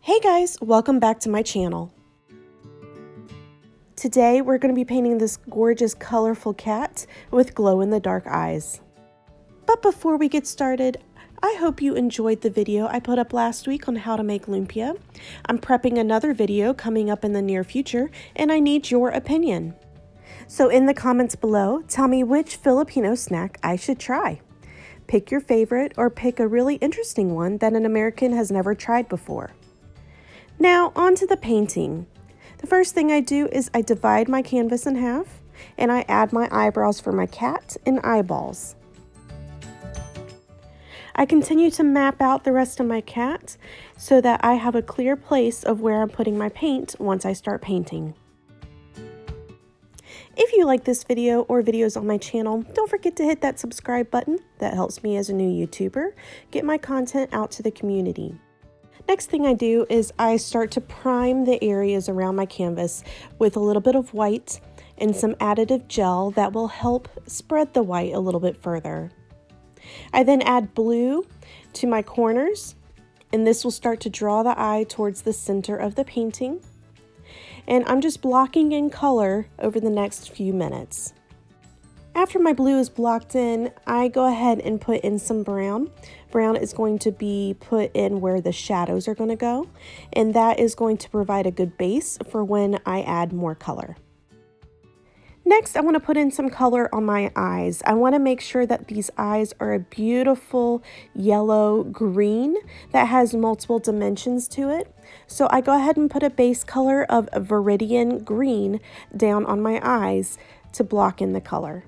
Hey guys, welcome back to my channel. Today we're going to be painting this gorgeous colorful cat with glow-in-the-dark eyes. But before we get started, I hope you enjoyed the video I put up last week on how to make lumpia. I'm prepping another video coming up in the near future and I need your opinion. So in the comments below, tell me which Filipino snack I should try. Pick your favorite or pick a really interesting one that an American has never tried before. Now, on to the painting. The first thing I do is I divide my canvas in half and I add my eyebrows for my cat and eyeballs. I continue to map out the rest of my cat so that I have a clear place of where I'm putting my paint once I start painting. If you like this video or videos on my channel, don't forget to hit that subscribe button. That helps me as a new YouTuber get my content out to the community. Next thing I do is I start to prime the areas around my canvas with a little bit of white and some additive gel that will help spread the white a little bit further. I then add blue to my corners, and this will start to draw the eye towards the center of the painting. And I'm just blocking in color over the next few minutes. After my blue is blocked in, I go ahead and put in some brown. Brown is going to be put in where the shadows are going to go, and that is going to provide a good base for when I add more color. Next, I want to put in some color on my eyes. I want to make sure that these eyes are a beautiful yellow green that has multiple dimensions to it. So I go ahead and put a base color of a viridian green down on my eyes to block in the color.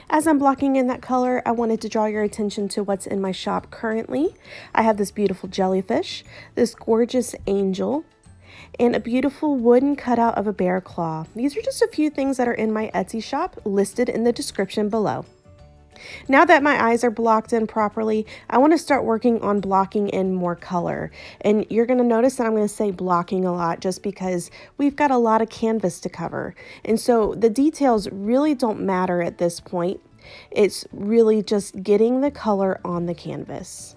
As I'm blocking in that color, I wanted to draw your attention to what's in my shop currently. I have this beautiful jellyfish, this gorgeous angel, and a beautiful wooden cutout of a bear claw. These are just a few things that are in my Etsy shop listed in the description below. Now that my eyes are blocked in properly, I want to start working on blocking in more color. And you're going to notice that I'm going to say blocking a lot just because we've got a lot of canvas to cover. And so the details really don't matter at this point. It's really just getting the color on the canvas.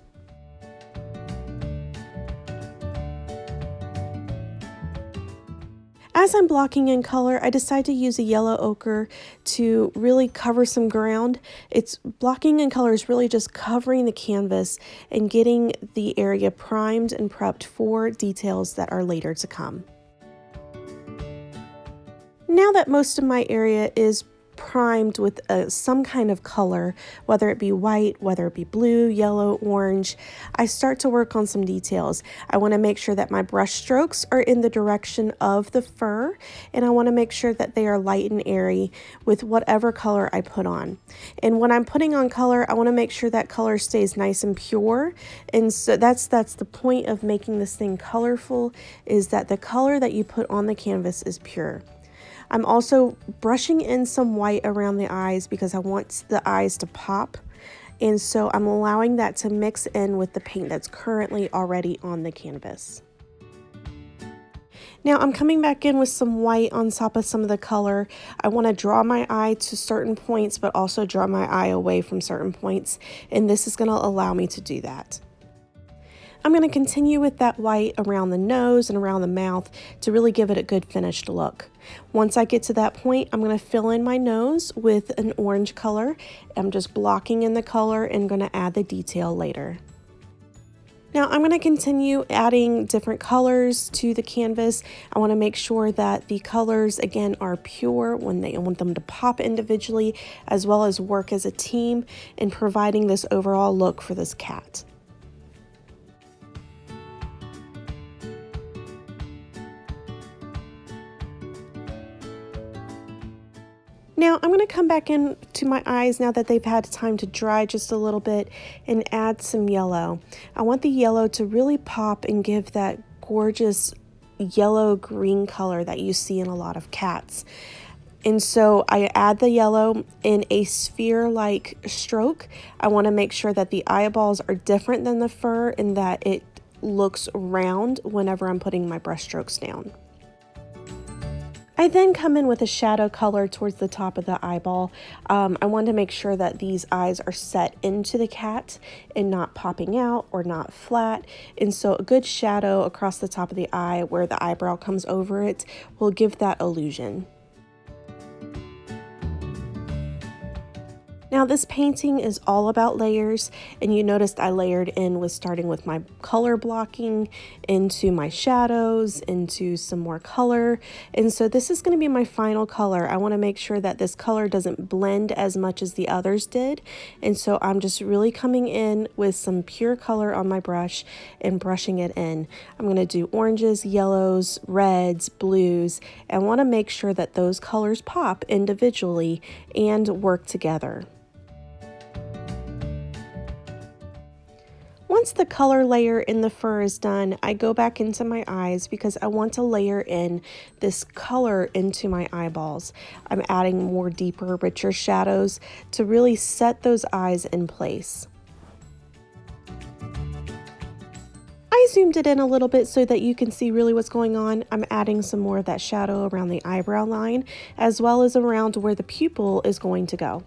As I'm blocking in color, I decide to use a yellow ochre to really cover some ground. It's blocking in color is really just covering the canvas and getting the area primed and prepped for details that are later to come. Now that most of my area is primed with some kind of color, whether it be white, whether it be blue, yellow, orange, I start to work on some details. I want to make sure that my brush strokes are in the direction of the fur, and I want to make sure that they are light and airy with whatever color I put on. And when I'm putting on color, I want to make sure that color stays nice and pure. And so that's the point of making this thing colorful, is that the color that you put on the canvas is pure. I'm also brushing in some white around the eyes because I want the eyes to pop, and so I'm allowing that to mix in with the paint that's currently already on the canvas. Now I'm coming back in with some white on top of some of the color. I want to draw my eye to certain points but also draw my eye away from certain points, and this is going to allow me to do that. I'm going to continue with that white around the nose and around the mouth to really give it a good finished look. Once I get to that point, I'm going to fill in my nose with an orange color. I'm just blocking in the color and going to add the detail later. Now I'm going to continue adding different colors to the canvas. I want to make sure that the colors again are pure I want them to pop individually as well as work as a team in providing this overall look for this cat. Now I'm going to come back in to my eyes now that they've had time to dry just a little bit and add some yellow. I want the yellow to really pop and give that gorgeous yellow-green color that you see in a lot of cats. And so I add the yellow in a sphere-like stroke. I want to make sure that the eyeballs are different than the fur and that it looks round whenever I'm putting my brush strokes down. I then come in with a shadow color towards the top of the eyeball. I want to make sure that these eyes are set into the cat and not popping out or not flat. And so a good shadow across the top of the eye where the eyebrow comes over it will give that illusion. Now this painting is all about layers, and you noticed I layered in with starting with my color blocking into my shadows, into some more color. And so this is going to be my final color. I want to make sure that this color doesn't blend as much as the others did. And so I'm just really coming in with some pure color on my brush and brushing it in. I'm going to do oranges, yellows, reds, blues, and want to make sure that those colors pop individually and work together. Once the color layer in the fur is done, I go back into my eyes because I want to layer in this color into my eyeballs. I'm adding more deeper, richer shadows to really set those eyes in place. I zoomed it in a little bit so that you can see really what's going on. I'm adding some more of that shadow around the eyebrow line as well as around where the pupil is going to go.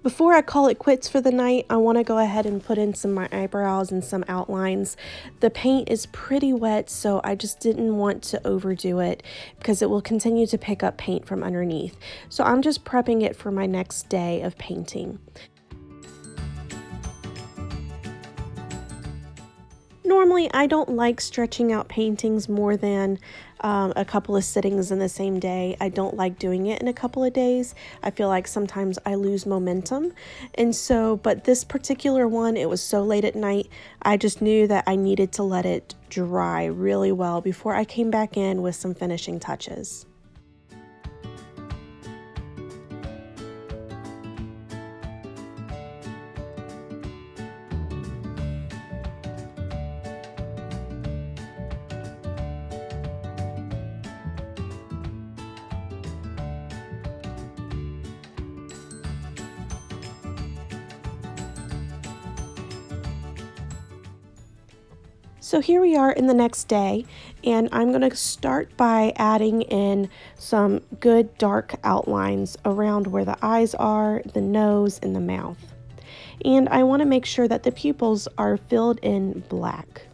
Before I call it quits for the night, I want to go ahead and put in some of my eyebrows and some outlines. The paint is pretty wet, so I just didn't want to overdo it because it will continue to pick up paint from underneath. So I'm just prepping it for my next day of painting. Normally, I don't like stretching out paintings more than a couple of sittings in the same day. I don't like doing it in a couple of days. I feel like sometimes I lose momentum. And so, but this particular one, it was so late at night, I just knew that I needed to let it dry really well before I came back in with some finishing touches. So here we are in the next day, and I'm going to start by adding in some good dark outlines around where the eyes are, the nose, and the mouth. And I want to make sure that the pupils are filled in black.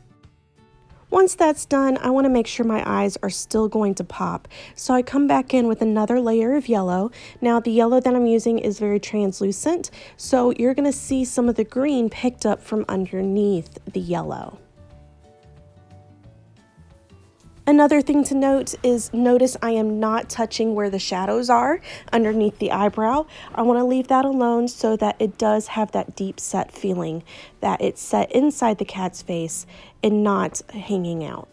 Once that's done, I want to make sure my eyes are still going to pop. So I come back in with another layer of yellow. Now the yellow that I'm using is very translucent, so you're going to see some of the green picked up from underneath the yellow. Another thing to note is notice I am not touching where the shadows are underneath the eyebrow. I want to leave that alone so that it does have that deep set feeling, that it's set inside the cat's face and not hanging out.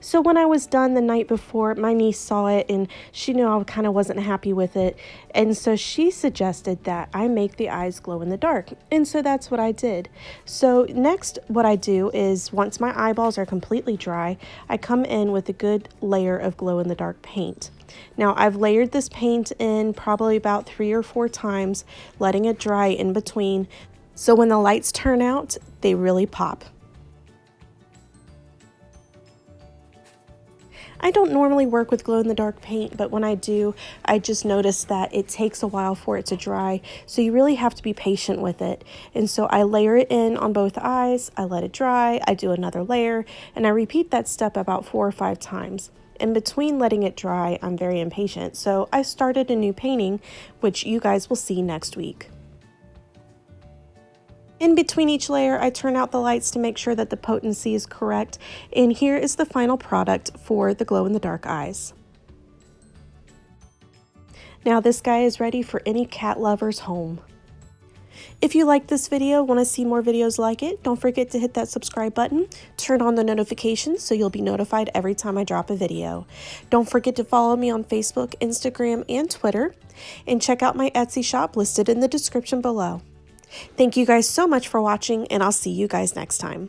So when I was done the night before, my niece saw it and she knew I kind of wasn't happy with it. And so she suggested that I make the eyes glow in the dark. And so that's what I did. So next what I do is once my eyeballs are completely dry, I come in with a good layer of glow in the dark paint. Now I've layered this paint in probably about 3 or 4 times, letting it dry in between. So when the lights turn out, they really pop. I don't normally work with glow-in-the-dark paint, but when I do, I just notice that it takes a while for it to dry, so you really have to be patient with it. And so I layer it in on both eyes, I let it dry, I do another layer, and I repeat that step about 4 or 5 times. In between letting it dry, I'm very impatient, so I started a new painting, which you guys will see next week. In between each layer, I turn out the lights to make sure that the potency is correct, and here is the final product for the glow-in-the-dark eyes. Now this guy is ready for any cat lover's home. If you like this video, want to see more videos like it, don't forget to hit that subscribe button, turn on the notifications so you'll be notified every time I drop a video. Don't forget to follow me on Facebook, Instagram, and Twitter, and check out my Etsy shop listed in the description below. Thank you guys so much for watching, and I'll see you guys next time.